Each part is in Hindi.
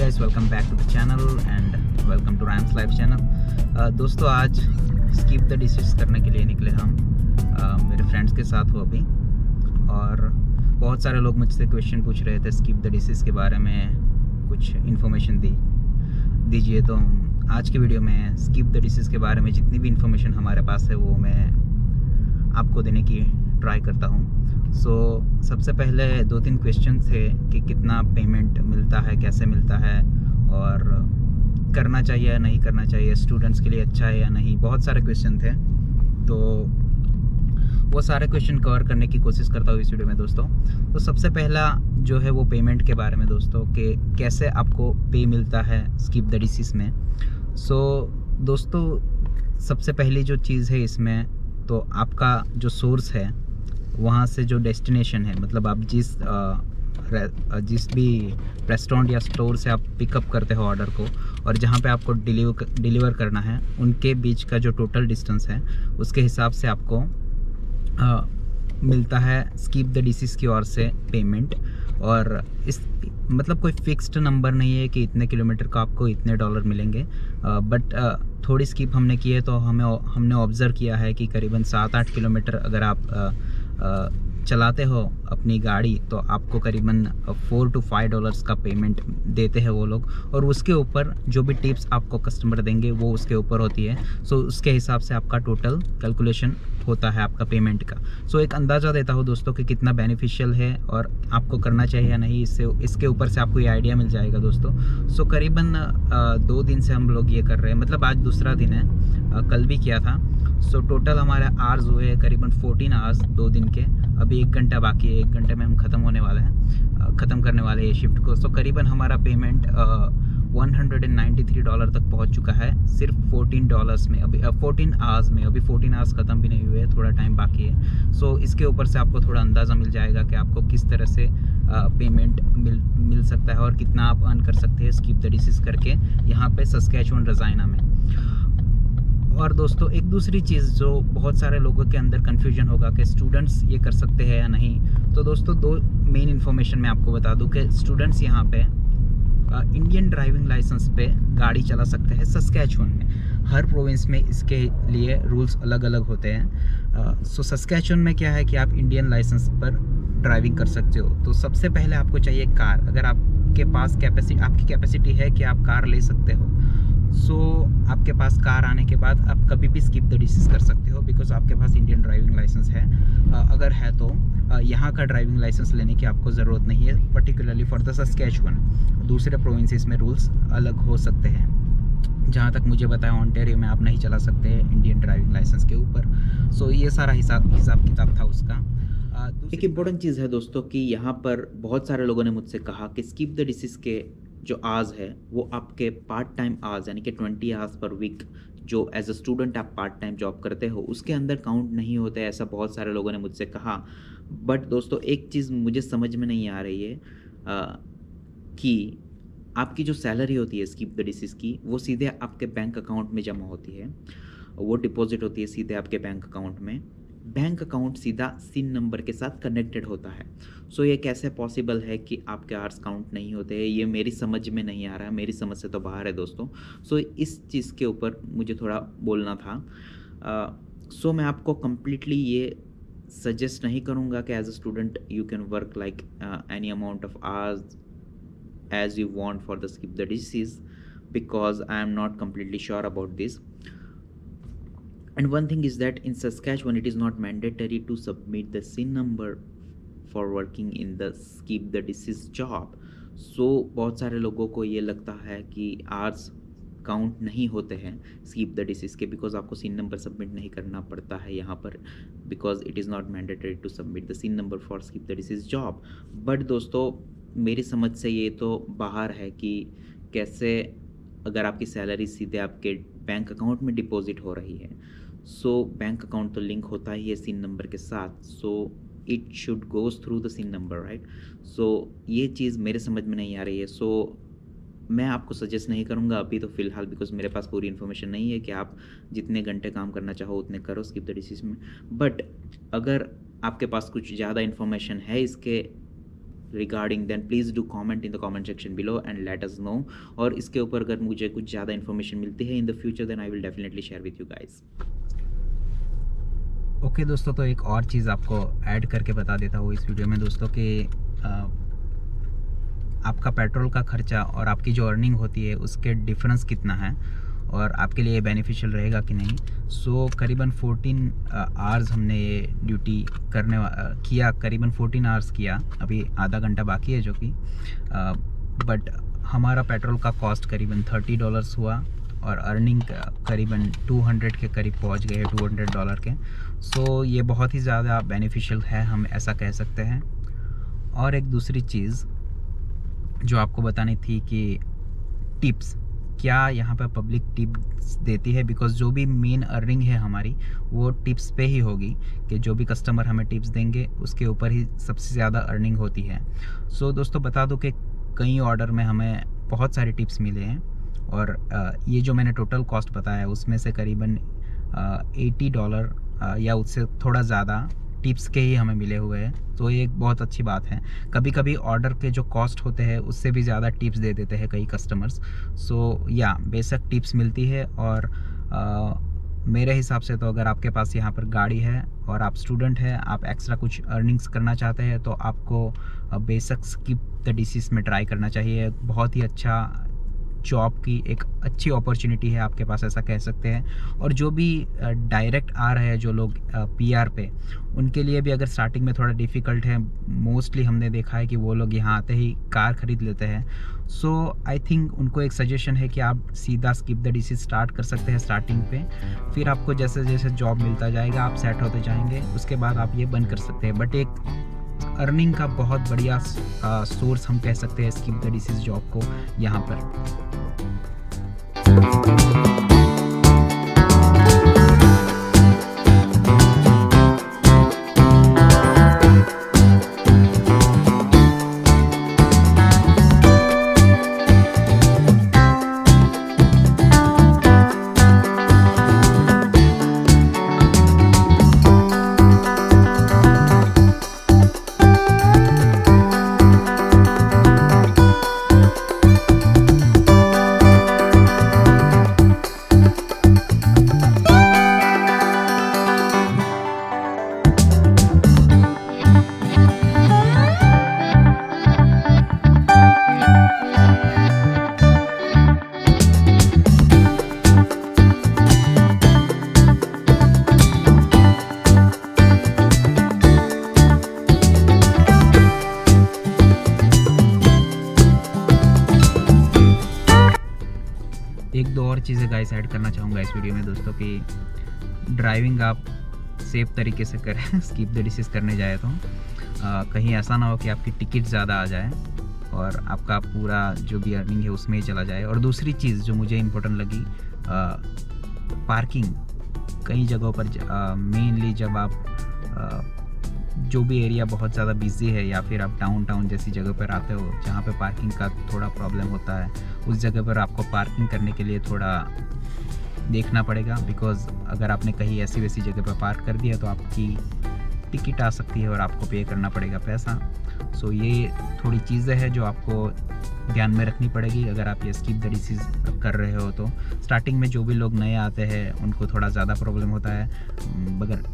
guys, welcome back to the channel and welcome to Rams Live channel। दोस्तों आज स्किप द डिशेस करने के लिए निकले हम मेरे फ्रेंड्स के साथ हो अभी। और बहुत सारे लोग मुझसे क्वेश्चन पूछ रहे थे स्किप द डिशेस के बारे में, कुछ इन्फॉर्मेशन दीजिए। तो आज की वीडियो में स्किप द डिशेस के बारे में जितनी भी इन्फॉर्मेशन हमारे पास है वो मैं आपको देने की ट्राई करता हूँ। सबसे पहले 2-3 क्वेश्चन थे कि कितना पेमेंट मिलता है, कैसे मिलता है, और करना चाहिए या नहीं करना चाहिए, स्टूडेंट्स के लिए अच्छा है या नहीं। बहुत सारे क्वेश्चन थे, तो वो सारे क्वेश्चन कवर करने की कोशिश करता हूँ इस वीडियो में दोस्तों। तो सबसे पहला जो है वो पेमेंट के बारे में दोस्तों, कि कैसे आपको पे मिलता है स्किप द डिशेस में। दोस्तों सबसे पहली जो चीज़ है इसमें, तो आपका जो सोर्स है वहाँ से जो डेस्टिनेशन है, मतलब आप जिस भी रेस्टोरेंट या स्टोर से आप पिकअप करते हो ऑर्डर को, और जहाँ पे आपको डिलीवर करना है, उनके बीच का जो टोटल डिस्टेंस है उसके हिसाब से आपको मिलता है स्किप द डिशेस की ओर से पेमेंट। और इस मतलब कोई फिक्स्ड नंबर नहीं है कि इतने किलोमीटर का आपको इतने डॉलर मिलेंगे, बट थोड़ी स्किप हमने की है तो हमने ऑब्ज़र्व किया है कि करीबन 7-8 किलोमीटर अगर आप चलाते हो अपनी गाड़ी, तो आपको करीबन $4 to $5 का पेमेंट देते हैं वो लोग। और उसके ऊपर जो भी टिप्स आपको कस्टमर देंगे वो उसके ऊपर होती है। उसके हिसाब से आपका टोटल कैलकुलेशन होता है आपका पेमेंट का। एक अंदाज़ा देता हूँ दोस्तों कि कितना बेनिफिशियल है और आपको करना चाहिए या नहीं, इसके ऊपर से आपको ये आइडिया मिल जाएगा दोस्तों। करीबन 2 दिन से हम लोग ये कर रहे हैं, मतलब आज दूसरा दिन है, कल भी किया था। टोटल हमारे आवर्स हुए करीबन 14 आवर्स 2 दिन के। अभी 1 घंटा बाकी है, 1 घंटे में हम ख़त्म करने वाले हैं ये शिफ्ट को। करीबन हमारा पेमेंट $193 तक पहुंच चुका है सिर्फ $14 में। अभी 14 आवर्स में, अभी 14 आवर्स ख़त्म भी नहीं हुए, थोड़ा टाइम बाकी है। इसके ऊपर से आपको थोड़ा अंदाज़ा मिल जाएगा कि आपको किस तरह से पेमेंट मिल सकता है और कितना आप अर्न कर सकते हैं स्किप द डिशेस करके यहाँ पे सस्कैचुअन रजाइना में। और दोस्तों एक दूसरी चीज़ जो बहुत सारे लोगों के अंदर कन्फ्यूजन होगा कि स्टूडेंट्स ये कर सकते हैं या नहीं, तो दोस्तों 2 मेन इन्फॉर्मेशन मैं आपको बता दूं कि स्टूडेंट्स यहाँ पे इंडियन ड्राइविंग लाइसेंस पे गाड़ी चला सकते हैं सस्कैचुअन में। हर प्रोविंस में इसके लिए रूल्स अलग अलग होते हैं। सस्कैचुअन में क्या है कि आप इंडियन लाइसेंस पर ड्राइविंग कर सकते हो। तो सबसे पहले आपको चाहिए कार। अगर आपके पास आपकी कैपेसिटी है कि आप कार ले सकते हो, आपके पास कार आने के बाद आप कभी भी स्किप द डिशेस कर सकते हो, बिकॉज आपके पास इंडियन ड्राइविंग लाइसेंस है। अगर है तो यहाँ का ड्राइविंग लाइसेंस लेने की आपको ज़रूरत नहीं है, पर्टिकुलरली फॉर द सस्कैचुअन। दूसरे प्रोविंसेस में रूल्स अलग हो सकते हैं। जहाँ तक मुझे बताया ओंटारियो में आप नहीं चला सकते इंडियन ड्राइविंग लाइसेंस के ऊपर। ये सारा हिसाब किताब था उसका। एक इम्पोर्टेंट चीज़ है दोस्तों कि यहाँ पर बहुत सारे लोगों ने मुझसे कहा कि स्किप द डिशेस के जो आवर्स है वो आपके पार्ट टाइम आवर्स, यानी कि 20 आवर्स पर वीक जो एज अ स्टूडेंट आप पार्ट टाइम जॉब करते हो उसके अंदर काउंट नहीं होते, ऐसा बहुत सारे लोगों ने मुझसे कहा। बट दोस्तों एक चीज़ मुझे समझ में नहीं आ रही है कि आपकी जो सैलरी होती है स्किप द डिशेस की, वो सीधे आपके बैंक अकाउंट में जमा होती है, वो डिपॉजिट होती है सीधे आपके बैंक अकाउंट में। बैंक अकाउंट सीधा सिन नंबर के साथ कनेक्टेड होता है। ये कैसे पॉसिबल है कि आपके आवर्स काउंट नहीं होते हैं, ये मेरी समझ में नहीं आ रहा है, मेरी समझ से तो बाहर है दोस्तों। इस चीज़ के ऊपर मुझे थोड़ा बोलना था। मैं आपको कम्प्लीटली ये सजेस्ट नहीं करूँगा कि as a student you can work like any amount of hours as you want for the skip the disease, because I am not completely sure about this. And one thing is that in Saskatchewan it is not mandatory to submit the SIN number for working in the skip the disease job. बहुत सारे लोगों को ये लगता है कि आवर्स काउंट नहीं होते हैं स्किप द डिशेस के, बिकॉज आपको सिन नंबर सबमिट नहीं करना पड़ता है यहाँ पर, because it is not mandatory to submit the SIN number for Skip the Dishes job. But दोस्तों मेरी समझ से ये तो बाहर है कि कैसे अगर आपकी सैलरी सीधे आपके बैंक अकाउंट में डिपॉजिट हो रही है, बैंक अकाउंट तो लिंक होता ही है सिन नंबर के साथ, it should goes through the SIN number, right. ये चीज़ मेरे समझ में नहीं आ रही है। मैं आपको सजेस्ट नहीं करूँगा अभी तो फ़िलहाल, बिकॉज मेरे पास पूरी इन्फॉर्मेशन नहीं है कि आप जितने घंटे काम करना चाहो उतने करो स्किप द डिशेस में। बट अगर आपके पास कुछ ज़्यादा इन्फॉर्मेशन है इसके regarding, then please do comment in the comment section below and let us know. और इसके ऊपर अगर मुझे कुछ ज़्यादा इन्फॉर्मेशन मिलती है in the future, then I will definitely share with you guys. Okay दोस्तों, तो एक और चीज़ आपको ऐड करके बता देता हूँ इस वीडियो में दोस्तों कि आपका पेट्रोल का खर्चा और आपकी जो अर्निंग होती है उसके डिफरेंस कितना है और आपके लिए बेनिफिशियल रहेगा कि नहीं। सो करीबन 14 आवर्स हमने ये ड्यूटी किया, करीबन 14 आवर्स किया, अभी आधा घंटा बाकी है जो कि बट हमारा पेट्रोल का कॉस्ट करीबन $30 हुआ और अर्निंग करीबन 200 के करीब पहुंच गए, $200 के। सो ये बहुत ही ज़्यादा बेनिफिशियल है, हम ऐसा कह सकते हैं। और एक दूसरी चीज़ जो आपको बतानी थी कि टिप्स, क्या यहाँ पर पब्लिक टिप्स देती है, बिकॉज़ जो भी मेन अर्निंग है हमारी वो टिप्स पे ही होगी कि जो भी कस्टमर हमें टिप्स देंगे उसके ऊपर ही सबसे ज़्यादा अर्निंग होती है। सो दोस्तों बता दो कि कई ऑर्डर में हमें बहुत सारे टिप्स मिले हैं और ये जो मैंने टोटल कॉस्ट बताया उसमें से करीबन $80 या उससे थोड़ा ज़्यादा टिप्स के ही हमें मिले हुए हैं। तो ये एक बहुत अच्छी बात है। कभी कभी ऑर्डर के जो कॉस्ट होते हैं उससे भी ज़्यादा टिप्स दे देते हैं कई कस्टमर्स। सो या बेशक टिप्स मिलती है। और मेरे हिसाब से तो अगर आपके पास यहाँ पर गाड़ी है और आप स्टूडेंट हैं, आप एक्स्ट्रा कुछ अर्निंग्स करना चाहते हैं तो आपको बेशक स्किप द डिसीज़ में ट्राई करना चाहिए। बहुत ही अच्छा जॉब की एक अच्छी अपॉर्चुनिटी है आपके पास, ऐसा कह सकते हैं। और जो भी डायरेक्ट आ रहे हैं जो लोग पीआर पे, उनके लिए भी अगर स्टार्टिंग में थोड़ा डिफ़िकल्ट है, मोस्टली हमने देखा है कि वो लोग यहाँ आते ही कार ख़रीद लेते हैं। सो आई थिंक उनको एक सजेशन है कि आप सीधा स्किप द डिसीज़ स्टार्ट कर सकते हैं स्टार्टिंग पे, फिर आपको जैसे जैसे जॉब मिलता जाएगा आप सेट होते जाएंगे, उसके बाद आप ये बंद कर सकते हैं। बट एक अर्निंग का बहुत बढ़िया सोर्स हम कह सकते हैं स्किप द डिसीज़ जॉब को यहाँ पर। एक दो और चीज़ें गाइस ऐड करना चाहूँगा इस वीडियो में दोस्तों कि ड्राइविंग आप सेफ तरीके से करें, स्किप द डिसीज़ करने जाए तो कहीं ऐसा ना हो कि आपकी टिकट ज़्यादा आ जाए और आपका पूरा जो भी अर्निंग है उसमें ही चला जाए। और दूसरी चीज़ जो मुझे इम्पोर्टेंट लगी, पार्किंग। कई जगहों पर मेनली जब आप जो भी एरिया बहुत ज़्यादा बिजी है या फिर आप डाउनटाउन जैसी जगह पर आते हो जहाँ पे पार्किंग का थोड़ा प्रॉब्लम होता है, उस जगह पर आपको पार्किंग करने के लिए थोड़ा देखना पड़ेगा। बिकॉज़ अगर आपने कहीं ऐसी वैसी जगह पर पार्क कर दिया तो आपकी टिकट आ सकती है और आपको पे करना पड़ेगा पैसा। सो ये थोड़ी चीज़ें हैं जो आपको ध्यान में रखनी पड़ेगी अगर आप ये स्किप द डिसीज़ कर रहे हो तो। स्टार्टिंग में जो भी लोग नए आते हैं उनको थोड़ा ज़्यादा प्रॉब्लम होता है,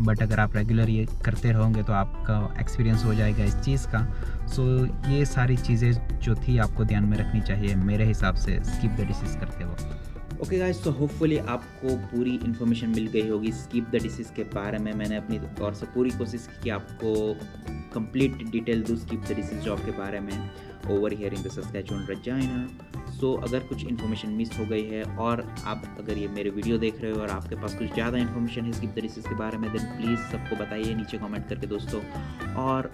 बट अगर आप रेगुलर ये करते रहोगे तो आपका एक्सपीरियंस हो जाएगा इस चीज़ का। सो ये सारी चीज़ें जो थी आपको ध्यान में रखनी चाहिए मेरे हिसाब से स्किप द डिसीज़ करते वक्त। ओके गाइस, तो होपफुली आपको पूरी इन्फॉर्मेशन मिल गई होगी स्किप द डिसीज़ के बारे में। मैंने अपनी तौर से पूरी कोशिश की कि आपको कंप्लीट डिटेल दूँ स्किप द डिसीज़ जॉब के बारे में over here in the Saskatchewan Regina. So अगर कुछ इन्फॉर्मेशन मिस हो गई है और आप अगर ये मेरे वीडियो देख रहे हो और आपके पास कुछ ज़्यादा इन्फॉर्मेशन है स्किप द डिसीज़ के बारे में, देन प्लीज़ सबको बताइए नीचे कमेंट करके दोस्तों। और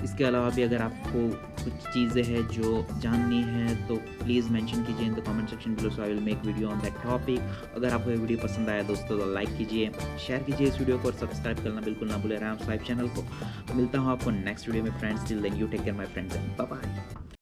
इसके अलावा भी अगर आपको कुछ चीज़ें हैं जो जाननी है तो प्लीज़ मेंशन कीजिए in the comment section below, so I will make video on that topic. अगर आपको ये वीडियो पसंद आया दोस्तों तो लाइक कीजिए, शेयर कीजिए इस वीडियो को और सब्सक्राइब करना बिल्कुल ना भूलें राम स्वाइप चैनल को। मिलता हूँ आपको नेक्स्ट वीडियो में friends. Till then you take care my friends and bye bye.